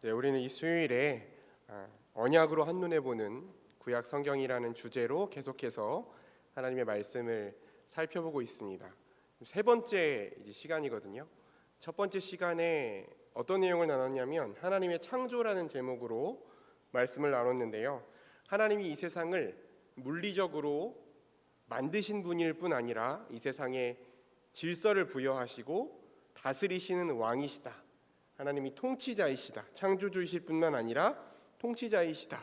네, 우리는 이 수요일에 언약으로 한눈에 보는 구약 성경이라는 주제로 계속해서 하나님의 말씀을 살펴보고 있습니다. 세 번째 시간이거든요. 첫 번째 시간에 어떤 내용을 나눴냐면 하나님의 창조라는 제목으로 말씀을 나눴는데요. 하나님이 이 세상을 물리적으로 만드신 분일 뿐 아니라 이 세상에 질서를 부여하시고 다스리시는 왕이시다. 하나님이 통치자이시다. 창조주이실 뿐만 아니라 통치자이시다.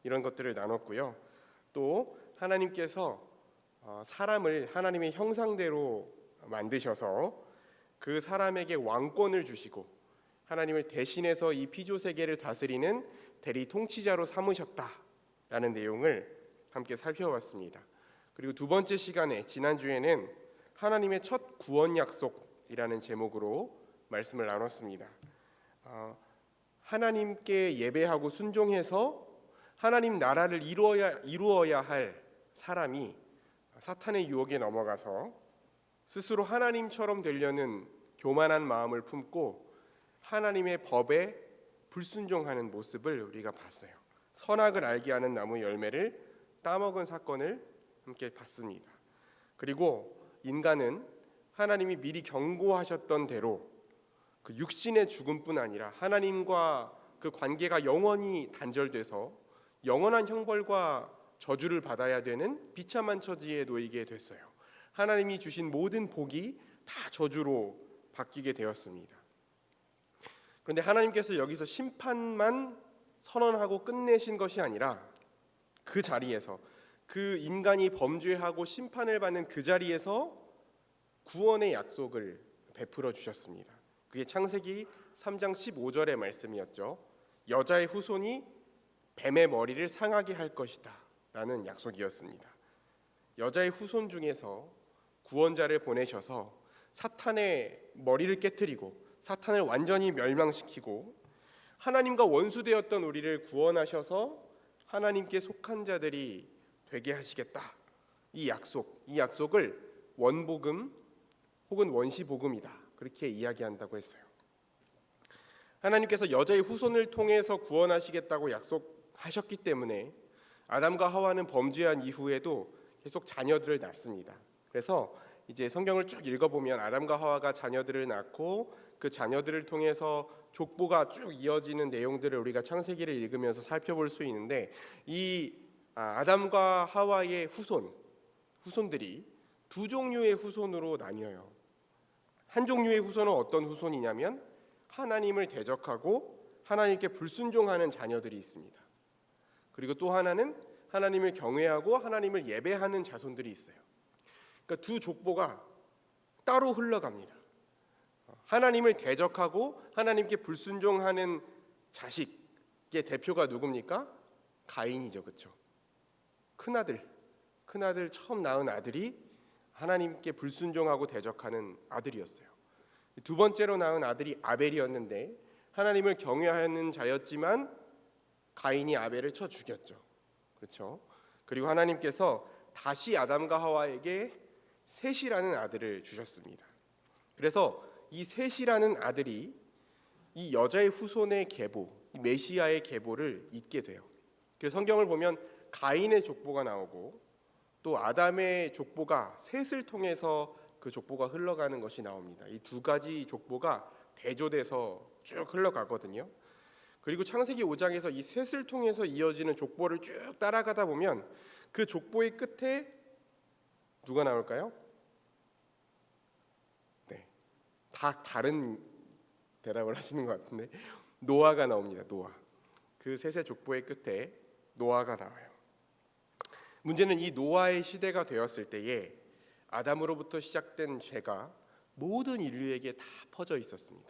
이런 것들을 나눴고요. 또 하나님께서 사람을 하나님의 형상대로 만드셔서 그 사람에게 왕권을 주시고 하나님을 대신해서 이 피조 세계를 다스리는 대리 통치자로 삼으셨다라는 내용을 함께 살펴봤습니다. 그리고 두 번째 시간에 지난주에는 하나님의 첫 구원 약속이라는 제목으로 말씀을 나눴습니다. 하나님께 예배하고 순종해서 하나님 나라를 이루어야 할 사람이 사탄의 유혹에 넘어가서 스스로 하나님처럼 되려는 교만한 마음을 품고 하나님의 법에 불순종하는 모습을 우리가 봤어요. 선악을 알게 하는 나무 열매를 따먹은 사건을 함께 봤습니다. 그리고 인간은 하나님이 미리 경고하셨던 대로 그 육신의 죽음뿐 아니라 하나님과 그 관계가 영원히 단절돼서 영원한 형벌과 저주를 받아야 되는 비참한 처지에 놓이게 됐어요. 하나님이 주신 모든 복이 다 저주로 바뀌게 되었습니다. 그런데 하나님께서 여기서 심판만 선언하고 끝내신 것이 아니라 그 자리에서 그 인간이 범죄하고 심판을 받는 그 자리에서 구원의 약속을 베풀어 주셨습니다. 그게 창세기 3장 15절의 말씀이었죠. 여자의 후손이 뱀의 머리를 상하게 할 것이다 라는 약속이었습니다. 여자의 후손 중에서 구원자를 보내셔서 사탄의 머리를 깨뜨리고 사탄을 완전히 멸망시키고 하나님과 원수되었던 우리를 구원하셔서 하나님께 속한 자들이 되게 하시겠다. 이 약속을 원복음 혹은 원시복음이다. 그렇게 이야기한다고 했어요. 하나님께서 여자의 후손을 통해서 구원하시겠다고 약속하셨기 때문에 아담과 하와는 범죄한 이후에도 계속 자녀들을 낳습니다. 그래서 이제 성경을 쭉 읽어보면 아담과 하와가 자녀들을 낳고 그 자녀들을 통해서 족보가 쭉 이어지는 내용들을 우리가 창세기를 읽으면서 살펴볼 수 있는데 이 아담과 하와의 후손들이 두 종류의 후손으로 나뉘어요. 한 종류의 후손은 어떤 후손이냐면 하나님을 대적하고 하나님께 불순종하는 자녀들이 있습니다. 그리고 또 하나는 하나님을 경외하고 하나님을 예배하는 자손들이 있어요. 그러니까 두 족보가 따로 흘러갑니다. 하나님을 대적하고 하나님께 불순종하는 자식의 대표가 누굽니까? 가인이죠, 그렇죠? 큰아들 처음 낳은 아들이 하나님께 불순종하고 대적하는 아들이었어요. 두 번째로 낳은 아들이 아벨이었는데 하나님을 경외하는 자였지만 가인이 아벨을 쳐 죽였죠. 그렇죠? 그리고 하나님께서 다시 아담과 하와에게 셋이라는 아들을 주셨습니다. 그래서 이 셋이라는 아들이 이 여자의 후손의 계보, 이 메시아의 계보를 잇게 돼요. 그래서 성경을 보면 가인의 족보가 나오고 또 아담의 족보가 셋을 통해서 그 족보가 흘러가는 것이 나옵니다. 이 두 가지 족보가 대조돼서 쭉 흘러가거든요. 그리고 창세기 5장에서 이 셋을 통해서 이어지는 족보를 쭉 따라가다 보면 그 족보의 끝에 누가 나올까요? 네, 다 다른 대답을 하시는 것 같은데 노아가 나옵니다. 노아. 그 셋의 족보의 끝에 노아가 나와요. 문제는 이 노아의 시대가 되었을 때에 아담으로부터 시작된 죄가 모든 인류에게 다 퍼져 있었습니다.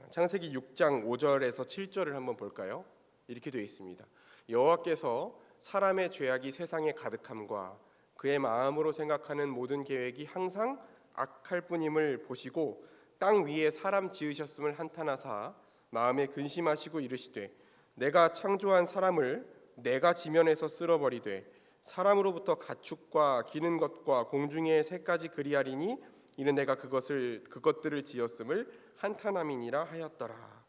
창세기 6장 5절에서 7절을 한번 볼까요? 이렇게 되어 있습니다. 여호와께서 사람의 죄악이 세상에 가득함과 그의 마음으로 생각하는 모든 계획이 항상 악할 뿐임을 보시고 땅 위에 사람 지으셨음을 한탄하사 마음에 근심하시고 이르시되 내가 창조한 사람을 내가 지면에서 쓸어버리되 사람으로부터 가축과 기는 것과 공중의 새까지 그리하리니 이는 내가 그것들을 지었음을 한탄함이니라 하였더라.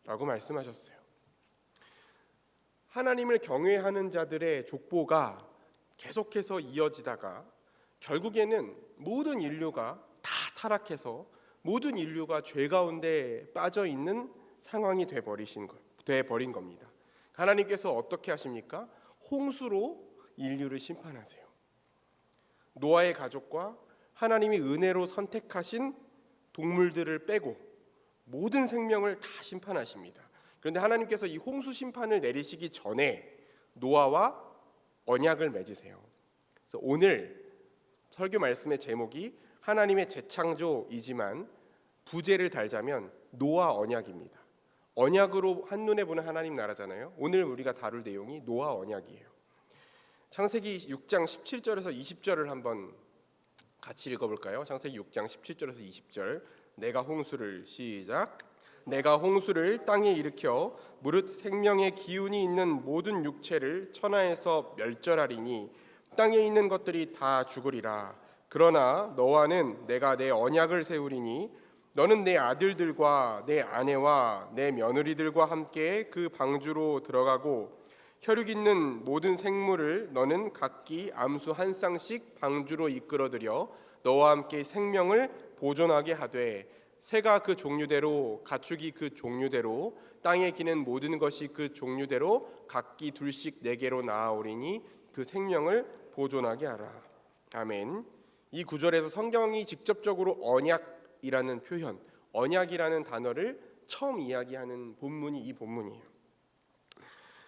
라고 말씀하셨어요. 하나님을 경외하는 자들의 족보가 계속해서 이어지다가 결국에는 모든 인류가 다 타락해서 모든 인류가 죄 가운데 빠져 있는 상황이 돼버린 겁니다. 하나님께서 어떻게 하십니까? 홍수로 인류를 심판하세요. 노아의 가족과 하나님이 은혜로 선택하신 동물들을 빼고 모든 생명을 다 심판하십니다. 그런데 하나님께서 이 홍수 심판을 내리시기 전에 노아와 언약을 맺으세요. 그래서 오늘 설교 말씀의 제목이 하나님의 재창조이지만 부제를 달자면 노아 언약입니다. 언약으로 한눈에 보는 하나님 나라잖아요. 오늘 우리가 다룰 내용이 노아 언약이에요. 창세기 6장 17절에서 20절을 한번 같이 읽어볼까요? 창세기 6장 17절에서 20절. 내가 홍수를 시작. 내가 홍수를 땅에 일으켜 무릇 생명의 기운이 있는 모든 육체를 천하에서 멸절하리니 땅에 있는 것들이 다 죽으리라. 그러나 너와는 내가 내 언약을 세우리니 너는 내 아들들과 내 아내와 내 며느리들과 함께 그 방주로 들어가고 혈육 있는 모든 생물을 너는 각기 암수 한 쌍씩 방주로 이끌어들여 너와 함께 생명을 보존하게 하되 새가 그 종류대로 가축이 그 종류대로 땅에 기는 모든 것이 그 종류대로 각기 둘씩 네개로 나아오리니 그 생명을 보존하게 하라. 아멘. 이 구절에서 성경이 직접적으로 언약이라는 표현, 언약이라는 단어를 처음 이야기하는 본문이 이 본문이에요.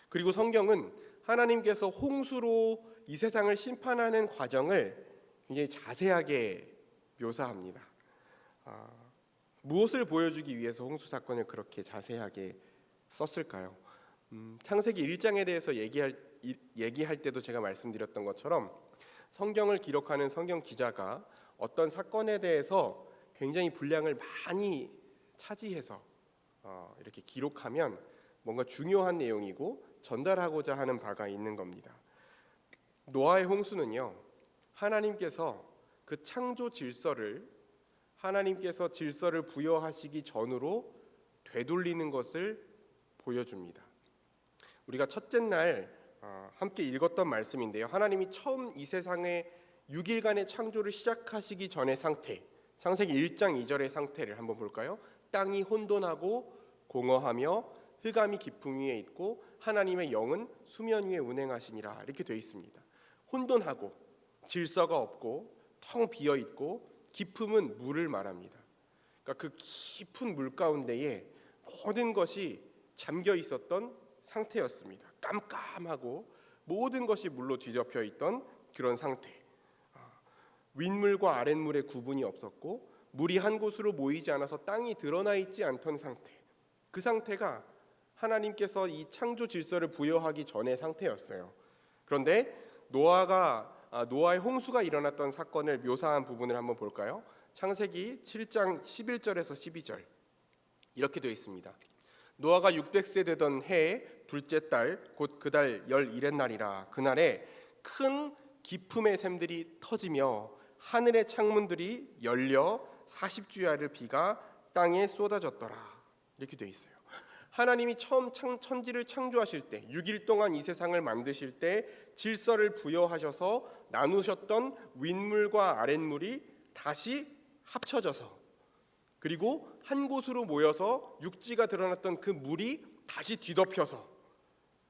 그리고 성경은 하나님께서 홍수로 이 세상을 심판하는 과정을 굉장히 자세하게 묘사합니다. 무엇을 보여주기 위해서 홍수 사건을 그렇게 자세하게 썼을까요? 창세기 1장에 대해서 얘기할 때도 제가 말씀드렸던 것처럼 성경을 기록하는 성경 기자가 어떤 사건에 대해서 굉장히 분량을 많이 차지해서 이렇게 기록하면 뭔가 중요한 내용이고 전달하고자 하는 바가 있는 겁니다. 노아의 홍수는요, 하나님께서 그 창조 질서를 하나님께서 질서를 부여하시기 전으로 되돌리는 것을 보여줍니다. 우리가 첫째 날 함께 읽었던 말씀인데요. 하나님이 처음 이 세상에 6일간의 창조를 시작하시기 전의 상태, 창세기 1장 2절의 상태를 한번 볼까요? 땅이 혼돈하고 공허하며 흑암이 깊음 위에 있고 하나님의 영은 수면 위에 운행하시니라 이렇게 되어 있습니다. 혼돈하고 질서가 없고 텅 비어 있고 깊음은 물을 말합니다. 그러니까 그 깊은 물 가운데에 모든 것이 잠겨 있었던 상태였습니다. 깜깜하고 모든 것이 물로 뒤덮여 있던 그런 상태. 윗물과 아랫물의 구분이 없었고 물이 한 곳으로 모이지 않아서 땅이 드러나 있지 않던 상태. 그 상태가 하나님께서 이 창조 질서를 부여하기 전의 상태였어요. 그런데 노아의 홍수가 일어났던 사건을 묘사한 부분을 한번 볼까요? 창세기 7장 11절에서 12절 이렇게 되어 있습니다. 노아가 600세 되던 해의 둘째 달 곧 그 달 11의 날이라. 그날에 큰 기품의 샘들이 터지며 하늘의 창문들이 열려 40주야를 비가 땅에 쏟아졌더라. 이렇게 되어 있어요. 하나님이 처음 천지를 창조하실 때 6일 동안 이 세상을 만드실 때 질서를 부여하셔서 나누셨던 윗물과 아랫물이 다시 합쳐져서 그리고 한 곳으로 모여서 육지가 드러났던 그 물이 다시 뒤덮여서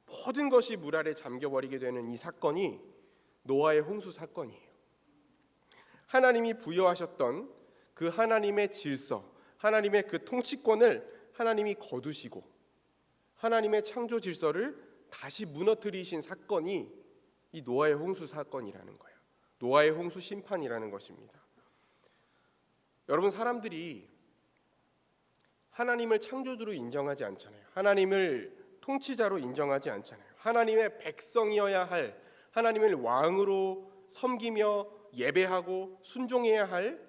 모든 것이 물 아래 잠겨버리게 되는 이 사건이 노아의 홍수 사건이에요. 하나님이 부여하셨던 그 하나님의 질서, 하나님의 그 통치권을 하나님이 거두시고 하나님의 창조 질서를 다시 무너뜨리신 사건이 이 노아의 홍수 사건이라는 거예요. 노아의 홍수 심판이라는 것입니다. 여러분, 사람들이 하나님을 창조주로 인정하지 않잖아요. 하나님을 통치자로 인정하지 않잖아요. 하나님의 백성이어야 할, 하나님을 왕으로 섬기며 예배하고 순종해야 할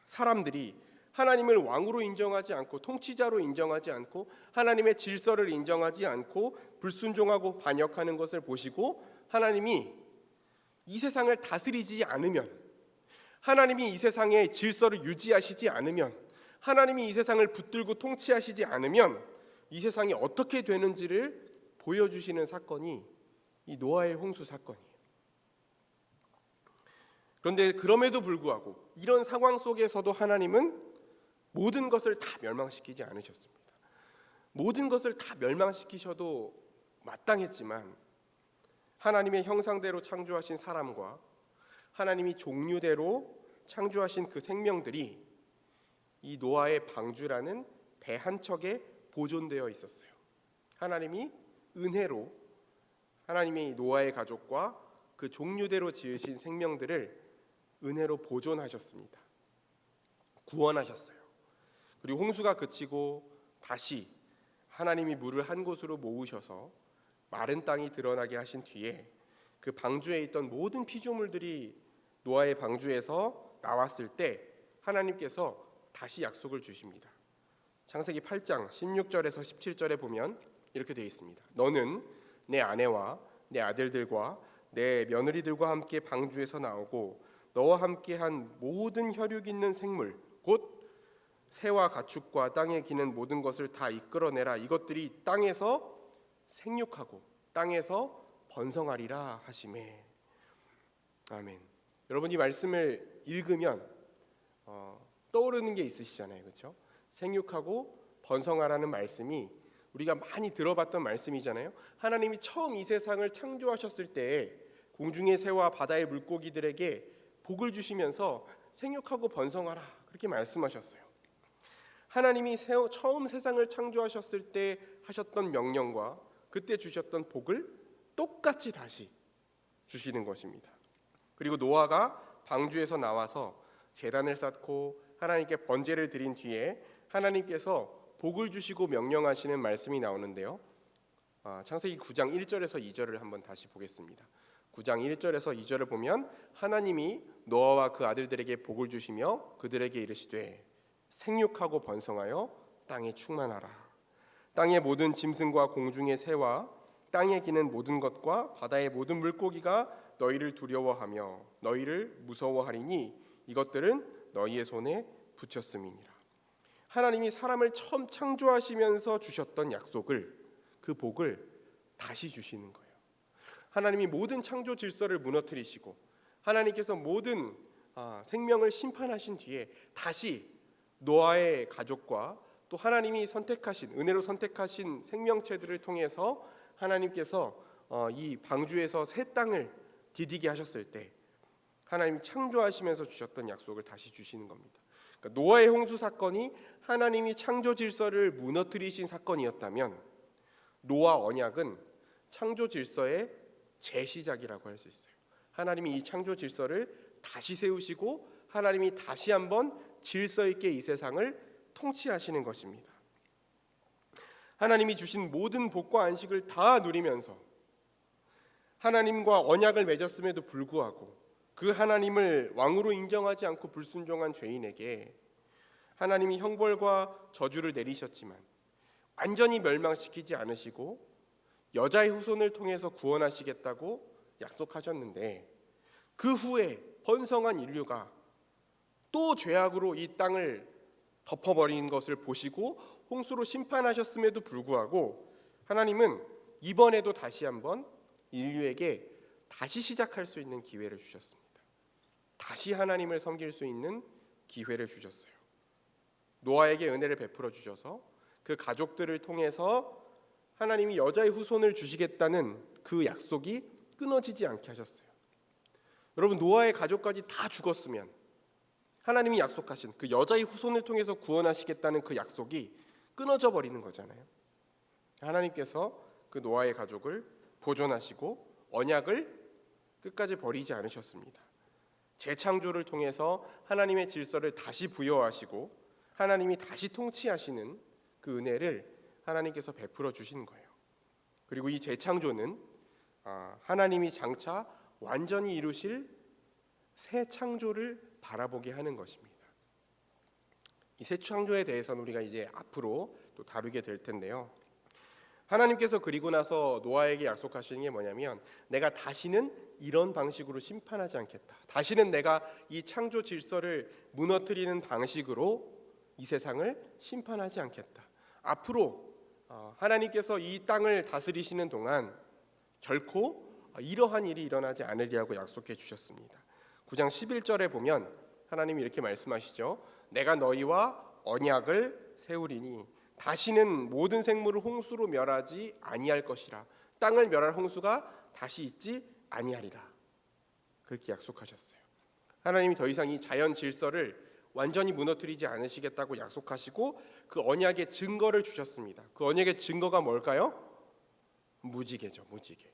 사람들이 하나님을 왕으로 인정하지 않고 통치자로 인정하지 않고 하나님의 질서를 인정하지 않고 불순종하고 반역하는 것을 보시고 하나님이 이 세상을 다스리지 않으면, 하나님이 이 세상의 질서를 유지하시지 않으면, 하나님이 이 세상을 붙들고 통치하시지 않으면 이 세상이 어떻게 되는지를 보여주시는 사건이 이 노아의 홍수 사건이에요. 그런데 그럼에도 불구하고 이런 상황 속에서도 하나님은 모든 것을 다 멸망시키지 않으셨습니다. 모든 것을 다 멸망시키셔도 마땅했지만 하나님의 형상대로 창조하신 사람과 하나님이 종류대로 창조하신 그 생명들이 이 노아의 방주라는 배 한 척에 보존되어 있었어요. 하나님이 은혜로 하나님의 노아의 가족과 그 종류대로 지으신 생명들을 은혜로 보존하셨습니다. 구원하셨어요. 그리고 홍수가 그치고 다시 하나님이 물을 한 곳으로 모으셔서 마른 땅이 드러나게 하신 뒤에 그 방주에 있던 모든 피조물들이 노아의 방주에서 나왔을 때 하나님께서 다시 약속을 주십니다. 창세기 8장 16절에서 17절에 보면 이렇게 되어 있습니다. 너는 내 아내와 내 아들들과 내 며느리들과 함께 방주에서 나오고 너와 함께한 모든 혈육 있는 생물 곧 새와 가축과 땅에 기는 모든 것을 다 이끌어내라. 이것들이 땅에서 생육하고 땅에서 번성하리라 하시매. 아멘. 여러분 이 말씀을 읽으면 떠오르는 게 있으시잖아요, 그렇죠? 생육하고 번성하라는 말씀이 우리가 많이 들어봤던 말씀이잖아요. 하나님이 처음 이 세상을 창조하셨을 때 공중의 새와 바다의 물고기들에게 복을 주시면서 생육하고 번성하라 그렇게 말씀하셨어요. 하나님이 처음 세상을 창조하셨을 때 하셨던 명령과 그때 주셨던 복을 똑같이 다시 주시는 것입니다. 그리고 노아가 방주에서 나와서 제단을 쌓고 하나님께 번제를 드린 뒤에 하나님께서 복을 주시고 명령하시는 말씀이 나오는데요. 창세기 9장 1절에서 2절을 한번 다시 보겠습니다. 9장 1절에서 2절을 보면 하나님이 노아와 그 아들들에게 복을 주시며 그들에게 이르시되 생육하고 번성하여 땅에 충만하라. 땅의 모든 짐승과 공중의 새와 땅에 기는 모든 것과 바다의 모든 물고기가 너희를 두려워하며 너희를 무서워하리니 이것들은 너희의 손에 붙였음이니라. 하나님이 사람을 처음 창조하시면서 주셨던 약속을 그 복을 다시 주시는 거예요. 하나님이 모든 창조 질서를 무너뜨리시고 하나님께서 모든 생명을 심판하신 뒤에 다시 노아의 가족과 또 하나님이 선택하신 은혜로 선택하신 생명체들을 통해서 하나님께서 이 방주에서 새 땅을 디디게 하셨을 때 하나님이 창조하시면서 주셨던 약속을 다시 주시는 겁니다. 그러니까 노아의 홍수 사건이 하나님이 창조 질서를 무너뜨리신 사건이었다면 노아 언약은 창조 질서의 재시작이라고 할 수 있어요. 하나님이 이 창조 질서를 다시 세우시고 하나님이 다시 한번 질서 있게 이 세상을 통치하시는 것입니다. 하나님이 주신 모든 복과 안식을 다 누리면서 하나님과 언약을 맺었음에도 불구하고 그 하나님을 왕으로 인정하지 않고 불순종한 죄인에게 하나님이 형벌과 저주를 내리셨지만 완전히 멸망시키지 않으시고 여자의 후손을 통해서 구원하시겠다고 약속하셨는데 그 후에 번성한 인류가 또 죄악으로 이 땅을 덮어버린 것을 보시고 홍수로 심판하셨음에도 불구하고 하나님은 이번에도 다시 한번 인류에게 다시 시작할 수 있는 기회를 주셨습니다. 다시 하나님을 섬길 수 있는 기회를 주셨어요. 노아에게 은혜를 베풀어 주셔서 그 가족들을 통해서 하나님이 여자의 후손을 주시겠다는 그 약속이 끊어지지 않게 하셨어요. 여러분 노아의 가족까지 다 죽었으면 하나님이 약속하신 그 여자의 후손을 통해서 구원하시겠다는 그 약속이 끊어져 버리는 거잖아요. 하나님께서 그 노아의 가족을 보존하시고 언약을 끝까지 버리지 않으셨습니다. 재창조를 통해서 하나님의 질서를 다시 부여하시고 하나님이 다시 통치하시는 그 은혜를 하나님께서 베풀어 주신 거예요. 그리고 이 재창조는 하나님이 장차 완전히 이루실 새 창조를 바라보게 하는 것입니다. 이 새 창조에 대해서는 우리가 이제 앞으로 또 다루게 될 텐데요. 하나님께서 그리고 나서 노아에게 약속하시는 게 뭐냐면 내가 다시는 이런 방식으로 심판하지 않겠다. 다시는 내가 이 창조 질서를 무너뜨리는 방식으로 이 세상을 심판하지 않겠다. 앞으로 하나님께서 이 땅을 다스리시는 동안 결코 이러한 일이 일어나지 않으리라고 약속해 주셨습니다. 9장 11절에 보면 하나님이 이렇게 말씀하시죠. 내가 너희와 언약을 세우리니 다시는 모든 생물을 홍수로 멸하지 아니할 것이라. 땅을 멸할 홍수가 다시 있지 아니하리라. 그렇게 약속하셨어요. 하나님이 더 이상 이 자연 질서를 완전히 무너뜨리지 않으시겠다고 약속하시고 그 언약의 증거를 주셨습니다. 그 언약의 증거가 뭘까요? 무지개죠. 무지개.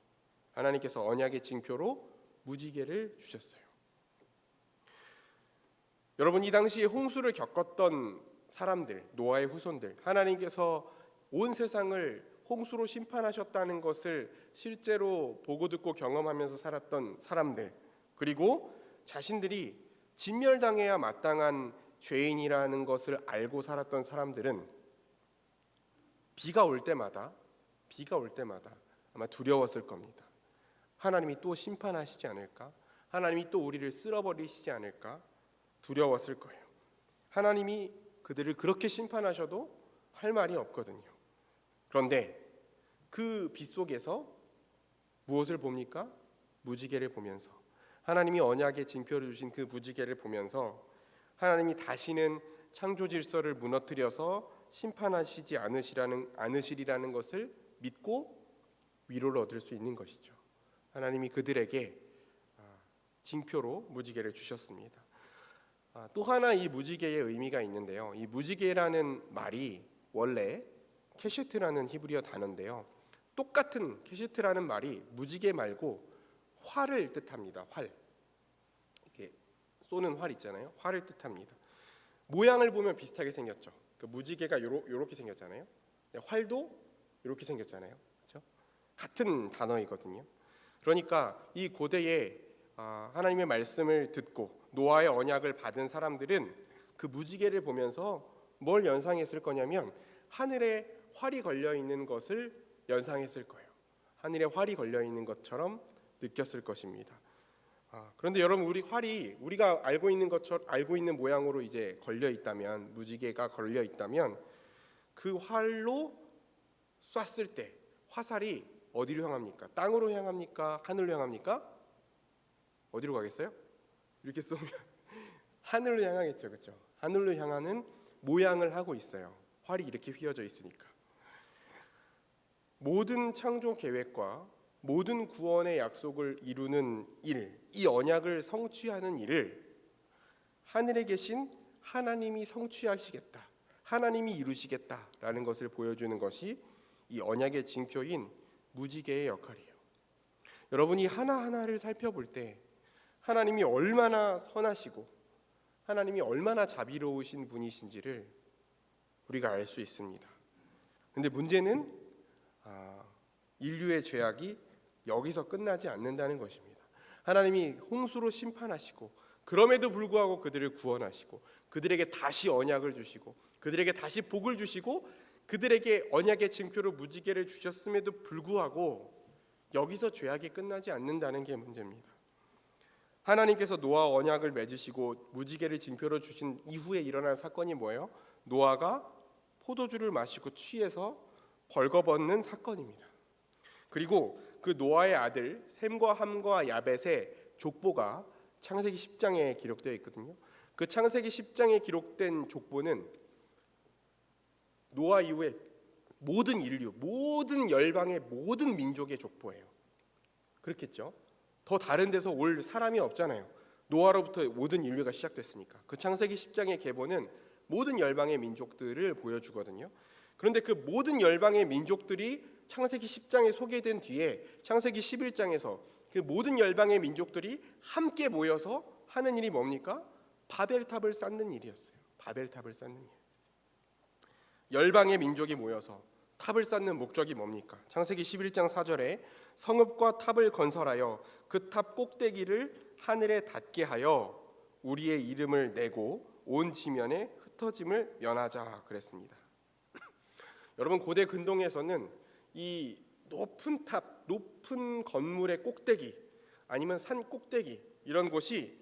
하나님께서 언약의 징표로 무지개를 주셨어요. 여러분, 이 당시에 홍수를 겪었던 사람들, 노아의 후손들, 하나님께서 온 세상을 홍수로 심판하셨다는 것을 실제로 보고 듣고 경험하면서 살았던 사람들, 그리고 자신들이 진멸당해야 마땅한 죄인이라는 것을 알고 살았던 사람들은 비가 올 때마다 아마 두려웠을 겁니다. 하나님이 또 심판하시지 않을까? 하나님이 또 우리를 쓸어버리시지 않을까? 두려웠을 거예요. 하나님이 그들을 그렇게 심판하셔도 할 말이 없거든요. 그런데 그 빛 속에서 무엇을 봅니까? 무지개를 보면서, 하나님이 언약의 징표를 주신 그 무지개를 보면서 하나님이 다시는 창조 질서를 무너뜨려서 심판하시지 않으시리라는 것을 믿고 위로를 얻을 수 있는 것이죠. 하나님이 그들에게 징표로 무지개를 주셨습니다. 또 하나 이 무지개의 의미가 있는데요. 이 무지개라는 말이 원래 케시트라는 히브리어 단어인데요. 똑같은 케시트라는 말이 무지개 말고 활을 뜻합니다. 활. 이렇게 쏘는 활 있잖아요. 활을 뜻합니다. 모양을 보면 비슷하게 생겼죠. 그 무지개가 요렇게 생겼잖아요. 활도 이렇게 생겼잖아요. 그렇죠? 같은 단어이거든요. 그러니까 이 고대에 하나님의 말씀을 듣고 노아의 언약을 받은 사람들은 그 무지개를 보면서 뭘 연상했을 거냐면 하늘에 활이 걸려 있는 것을 연상했을 거예요. 하늘에 활이 걸려 있는 것처럼 느꼈을 것입니다. 그런데 여러분, 우리가 알고 있는 모양으로 이제 걸려 있다면, 무지개가 걸려 있다면 그 활로 쐈을 때 화살이 어디로 향합니까? 땅으로 향합니까? 하늘로 향합니까? 어디로 가겠어요? 이렇게 쏘면 하늘로 향하겠죠, 그렇죠? 하늘로 향하는 모양을 하고 있어요. 활이 이렇게 휘어져 있으니까. 모든 창조 계획과 모든 구원의 약속을 이루는 일, 이 언약을 성취하는 일을 하늘에 계신 하나님이 성취하시겠다, 하나님이 이루시겠다라는 것을 보여주는 것이 이 언약의 징표인 무지개의 역할이에요. 여러분이 하나하나를 살펴볼 때 하나님이 얼마나 선하시고 하나님이 얼마나 자비로우신 분이신지를 우리가 알 수 있습니다. 그런데 문제는 인류의 죄악이 여기서 끝나지 않는다는 것입니다. 하나님이 홍수로 심판하시고 그럼에도 불구하고 그들을 구원하시고 그들에게 다시 언약을 주시고 그들에게 다시 복을 주시고 그들에게 언약의 징표로 무지개를 주셨음에도 불구하고 여기서 죄악이 끝나지 않는다는 게 문제입니다. 하나님께서 노아와 언약을 맺으시고 무지개를 징표로 주신 이후에 일어난 사건이 뭐예요? 노아가 포도주를 마시고 취해서 벌거벗는 사건입니다. 그리고 그 노아의 아들 셈과 함과 야벳의 족보가 창세기 10장에 기록되어 있거든요. 그 창세기 10장에 기록된 족보는 노아 이후에 모든 인류, 모든 열방의 모든 민족의 족보예요. 그렇겠죠? 더 다른 데서 올 사람이 없잖아요. 노아로부터 모든 인류가 시작됐으니까. 그 창세기 10장의 계보는 모든 열방의 민족들을 보여주거든요. 그런데 그 모든 열방의 민족들이 창세기 10장에 소개된 뒤에 창세기 11장에서 그 모든 열방의 민족들이 함께 모여서 하는 일이 뭡니까? 바벨탑을 쌓는 일이었어요. 바벨탑을 쌓는 일. 열방의 민족이 모여서 탑을 쌓는 목적이 뭡니까? 창세기 11장 4절에 성읍과 탑을 건설하여 그 탑 꼭대기를 하늘에 닿게 하여 우리의 이름을 내고 온 지면에 흩어짐을 면하자 그랬습니다. 여러분, 고대 근동에서는 이 높은 탑, 높은 건물의 꼭대기 아니면 산 꼭대기 이런 곳이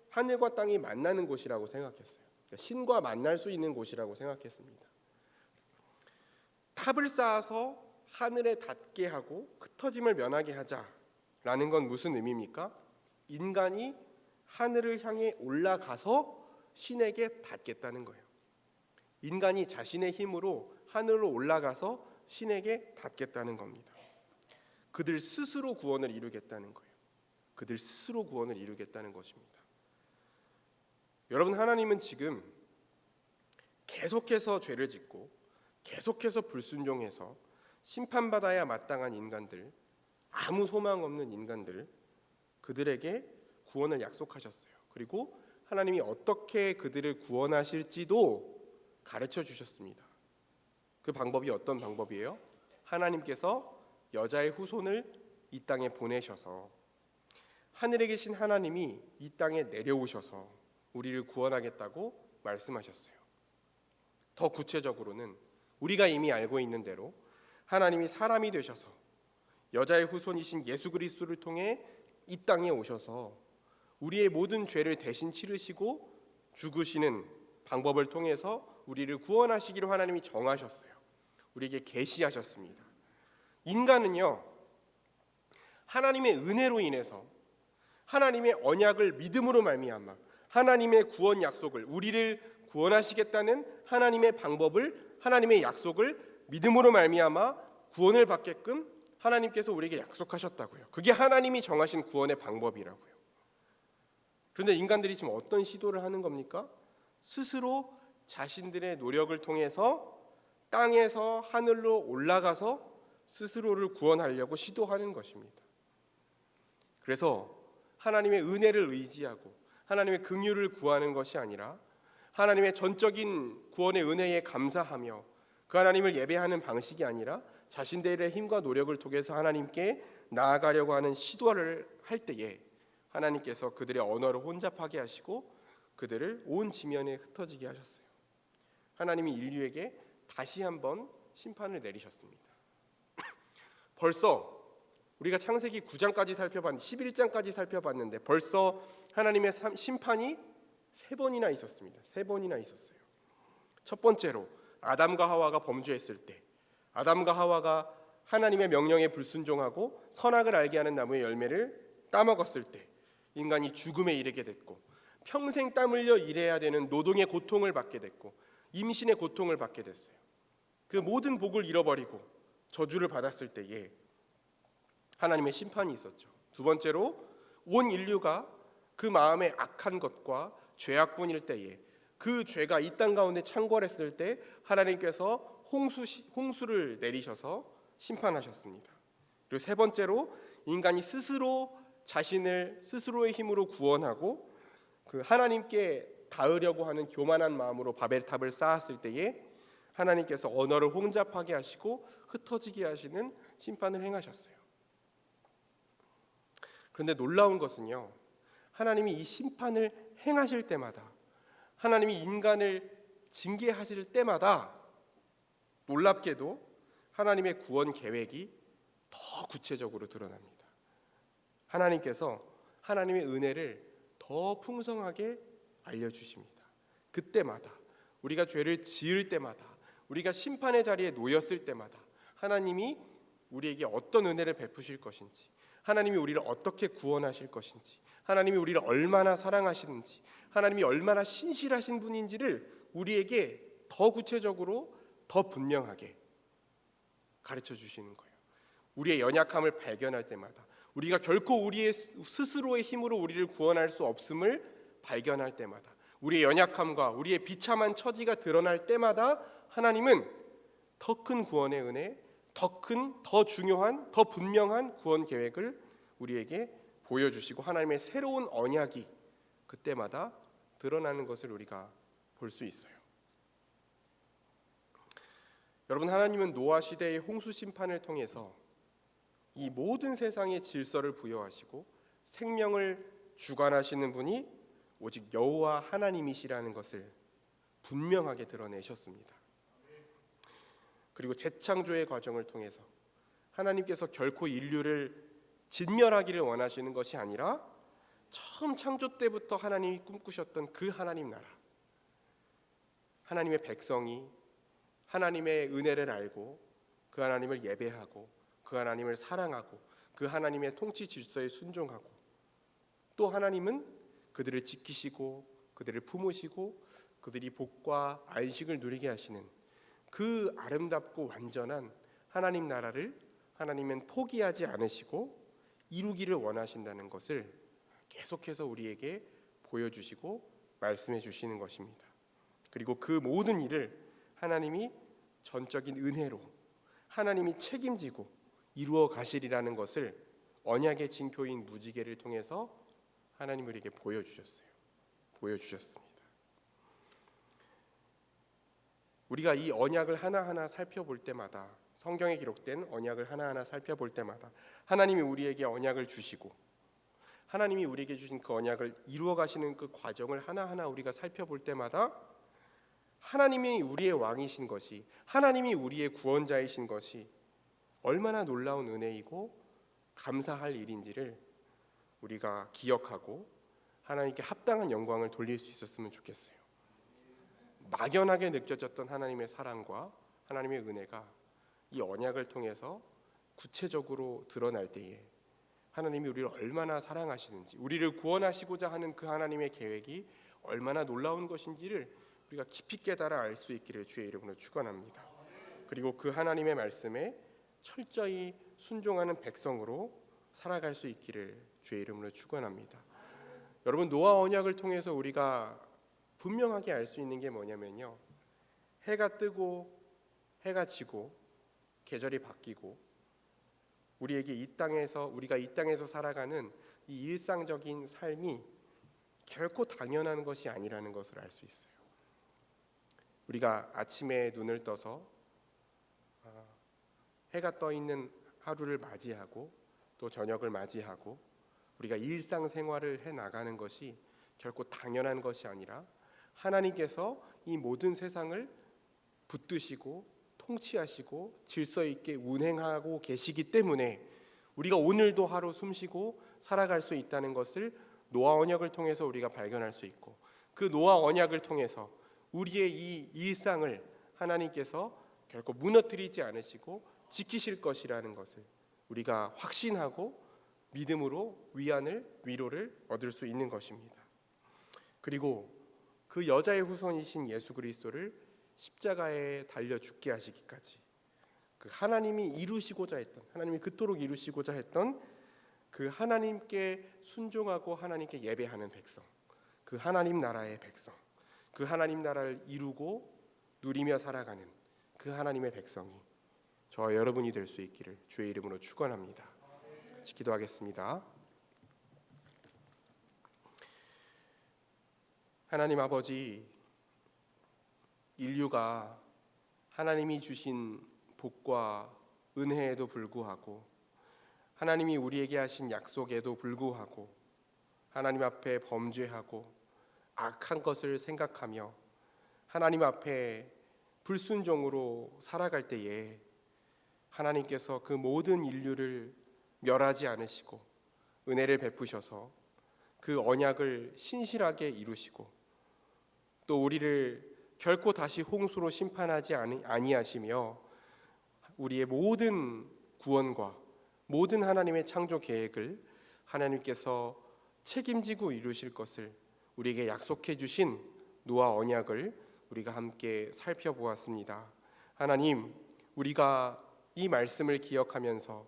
하늘과 땅이 만나는 곳이라고 생각했어요. 그러니까 신과 만날 수 있는 곳이라고 생각했습니다. 탑을 쌓아서 하늘에 닿게 하고 흩어짐을 면하게 하자라는 건 무슨 의미입니까? 인간이 하늘을 향해 올라가서 신에게 닿겠다는 거예요. 인간이 자신의 힘으로 하늘로 올라가서 신에게 닿겠다는 겁니다. 그들 스스로 구원을 이루겠다는 거예요. 그들 스스로 구원을 이루겠다는 것입니다. 여러분, 하나님은 지금 계속해서 죄를 짓고 계속해서 불순종해서 심판받아야 마땅한 인간들, 아무 소망 없는 인간들, 그들에게 구원을 약속하셨어요. 그리고 하나님이 어떻게 그들을 구원하실지도 가르쳐 주셨습니다. 그 방법이 어떤 방법이에요? 하나님께서 여자의 후손을 이 땅에 보내셔서 하늘에 계신 하나님이 이 땅에 내려오셔서 우리를 구원하겠다고 말씀하셨어요. 더 구체적으로는 우리가 이미 알고 있는 대로 하나님이 사람이 되셔서 여자의 후손이신 예수 그리스도를 통해 이 땅에 오셔서 우리의 모든 죄를 대신 치르시고 죽으시는 방법을 통해서 우리를 구원하시기로 하나님이 정하셨어요. 우리에게 계시하셨습니다. 인간은요, 하나님의 은혜로 인해서 하나님의 언약을 믿음으로 말미암아 하나님의 구원 약속을, 우리를 구원하시겠다는 하나님의 방법을, 하나님의 약속을 믿음으로 말미암아 구원을 받게끔 하나님께서 우리에게 약속하셨다고요. 그게 하나님이 정하신 구원의 방법이라고요. 그런데 인간들이 지금 어떤 시도를 하는 겁니까? 스스로 자신들의 노력을 통해서 땅에서 하늘로 올라가서 스스로를 구원하려고 시도하는 것입니다. 그래서 하나님의 은혜를 의지하고 하나님의 긍휼을 구하는 것이 아니라 하나님의 전적인 구원의 은혜에 감사하며 그 하나님을 예배하는 방식이 아니라 자신들의 힘과 노력을 통해서 하나님께 나아가려고 하는 시도를 할 때에 하나님께서 그들의 언어를 혼잡하게 하시고 그들을 온 지면에 흩어지게 하셨어요. 하나님이 인류에게 다시 한번 심판을 내리셨습니다. 벌써 우리가 창세기 9장까지 살펴봤는데 11장까지 살펴봤는데 벌써 하나님의 심판이 3번이나 있었습니다. 3번이나 있었어요. 첫 번째로 아담과 하와가 범죄했을 때, 아담과 하와가 하나님의 명령에 불순종하고 선악을 알게 하는 나무의 열매를 따먹었을 때 인간이 죽음에 이르게 됐고 평생 땀 흘려 일해야 되는 노동의 고통을 받게 됐고 임신의 고통을 받게 됐어요. 그 모든 복을 잃어버리고 저주를 받았을 때에 하나님의 심판이 있었죠. 두 번째로 온 인류가 그 마음에 악한 것과 죄악뿐일 때에 그 죄가 이 땅 가운데 창궐했을 때 하나님께서 홍수를 내리셔서 심판하셨습니다. 그리고 세 번째로 인간이 스스로 자신을 스스로의 힘으로 구원하고 그 하나님께 닿으려고 하는 교만한 마음으로 바벨탑을 쌓았을 때에 하나님께서 언어를 혼잡하게 하시고 흩어지게 하시는 심판을 행하셨어요. 그런데 놀라운 것은요, 하나님이 이 심판을 행하실 때마다, 하나님이 인간을 징계하실 때마다 놀랍게도 하나님의 구원 계획이 더 구체적으로 드러납니다. 하나님께서 하나님의 은혜를 더 풍성하게 알려주십니다. 그때마다, 우리가 죄를 지을 때마다, 우리가 심판의 자리에 놓였을 때마다 하나님이 우리에게 어떤 은혜를 베푸실 것인지, 하나님이 우리를 어떻게 구원하실 것인지, 하나님이 우리를 얼마나 사랑하시는지, 하나님이 얼마나 신실하신 분인지를 우리에게 더 구체적으로, 더 분명하게 가르쳐 주시는 거예요. 우리의 연약함을 발견할 때마다, 우리가 결코 우리의 스스로의 힘으로 우리를 구원할 수 없음을 발견할 때마다, 우리의 연약함과 우리의 비참한 처지가 드러날 때마다 하나님은 더 큰 구원의 은혜, 더 큰, 더 중요한, 더 분명한 구원 계획을 우리에게 보여주시고 하나님의 새로운 언약이 그때마다 드러나는 것을 우리가 볼 수 있어요. 여러분, 하나님은 노아 시대의 홍수 심판을 통해서 이 모든 세상의 질서를 부여하시고 생명을 주관하시는 분이 오직 여호와 하나님이시라는 것을 분명하게 드러내셨습니다. 그리고 재창조의 과정을 통해서 하나님께서 결코 인류를 진멸하기를 원하시는 것이 아니라 처음 창조 때부터 하나님이 꿈꾸셨던 그 하나님 나라, 하나님의 백성이 하나님의 은혜를 알고 그 하나님을 예배하고 그 하나님을 사랑하고 그 하나님의 통치 질서에 순종하고, 또 하나님은 그들을 지키시고 그들을 품으시고 그들이 복과 안식을 누리게 하시는 그 아름답고 완전한 하나님 나라를 하나님은 포기하지 않으시고 이루기를 원하신다는 것을 계속해서 우리에게 보여주시고 말씀해 주시는 것입니다. 그리고 그 모든 일을 하나님이 전적인 은혜로 하나님이 책임지고 이루어 가시리라는 것을 언약의 징표인 무지개를 통해서 하나님 우리에게 보여주셨습니다. 우리가 이 언약을 하나하나 살펴볼 때마다, 성경에 기록된 언약을 하나하나 살펴볼 때마다 하나님이 우리에게 언약을 주시고 하나님이 우리에게 주신 그 언약을 이루어 가시는 그 과정을 하나하나 우리가 살펴볼 때마다 하나님이 우리의 왕이신 것이, 하나님이 우리의 구원자이신 것이 얼마나 놀라운 은혜이고 감사할 일인지를 우리가 기억하고 하나님께 합당한 영광을 돌릴 수 있었으면 좋겠어요. 막연하게 느껴졌던 하나님의 사랑과 하나님의 은혜가 이 언약을 통해서 구체적으로 드러날 때에 하나님이 우리를 얼마나 사랑하시는지, 우리를 구원하시고자 하는 그 하나님의 계획이 얼마나 놀라운 것인지를 우리가 깊이 깨달아 알 수 있기를 주의 이름으로 축원합니다. 그리고 그 하나님의 말씀에 철저히 순종하는 백성으로 살아갈 수 있기를 주의 이름으로 축원합니다. 여러분, 노아 언약을 통해서 우리가 분명하게 알 수 있는 게 뭐냐면요, 해가 뜨고 해가 지고 계절이 바뀌고 우리가 이 땅에서 살아가는 이 일상적인 삶이 결코 당연한 것이 아니라는 것을 알 수 있어요. 우리가 아침에 눈을 떠서 해가 떠 있는 하루를 맞이하고 또 저녁을 맞이하고 우리가 일상생활을 해 나가는 것이 결코 당연한 것이 아니라 하나님께서 이 모든 세상을 붙드시고 통치하시고 질서 있게 운행하고 계시기 때문에 우리가 오늘도 하루 숨쉬고 살아갈 수 있다는 것을 노아 언약을 통해서 우리가 발견할 수 있고, 그 노아 언약을 통해서 우리의 이 일상을 하나님께서 결코 무너뜨리지 않으시고 지키실 것이라는 것을 우리가 확신하고 믿음으로 위로를 얻을 수 있는 것입니다. 그리고 그 여자의 후손이신 예수 그리스도를 십자가에 달려 죽게 하시기까지 그 하나님이 그토록 이루시고자 했던 그 하나님께 순종하고 하나님께 예배하는 백성, 그 하나님 나라의 백성, 그 하나님 나라를 이루고 누리며 살아가는 그 하나님의 백성이 저와 여러분이 될 수 있기를 주의 이름으로 축원합니다. 같이 기도하겠습니다. 하나님 아버지, 인류가 하나님이 주신 복과 은혜에도 불구하고, 하나님이 우리에게 하신 약속에도 불구하고 하나님 앞에 범죄하고 악한 것을 생각하며 하나님 앞에 불순종으로 살아갈 때에 하나님께서 그 모든 인류를 멸하지 않으시고 은혜를 베푸셔서 그 언약을 신실하게 이루시고 또 우리를 결코 다시 홍수로 심판하지 아니하시며 우리의 모든 구원과 모든 하나님의 창조 계획을 하나님께서 책임지고 이루실 것을 우리에게 약속해 주신 노아 언약을 우리가 함께 살펴보았습니다. 하나님, 우리가 이 말씀을 기억하면서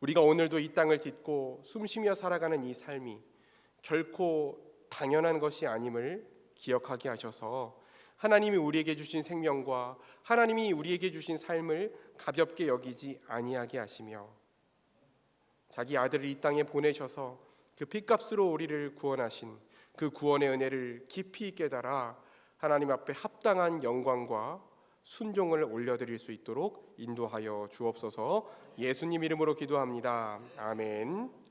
우리가 오늘도 이 땅을 딛고 숨쉬며 살아가는 이 삶이 결코 당연한 것이 아님을 기억하게 하셔서 하나님이 우리에게 주신 생명과 하나님이 우리에게 주신 삶을 가볍게 여기지 아니하게 하시며 자기 아들을 이 땅에 보내셔서 그 핏값으로 우리를 구원하신 그 구원의 은혜를 깊이 깨달아 하나님 앞에 합당한 영광과 순종을 올려드릴 수 있도록 인도하여 주옵소서. 예수님 이름으로 기도합니다. 아멘.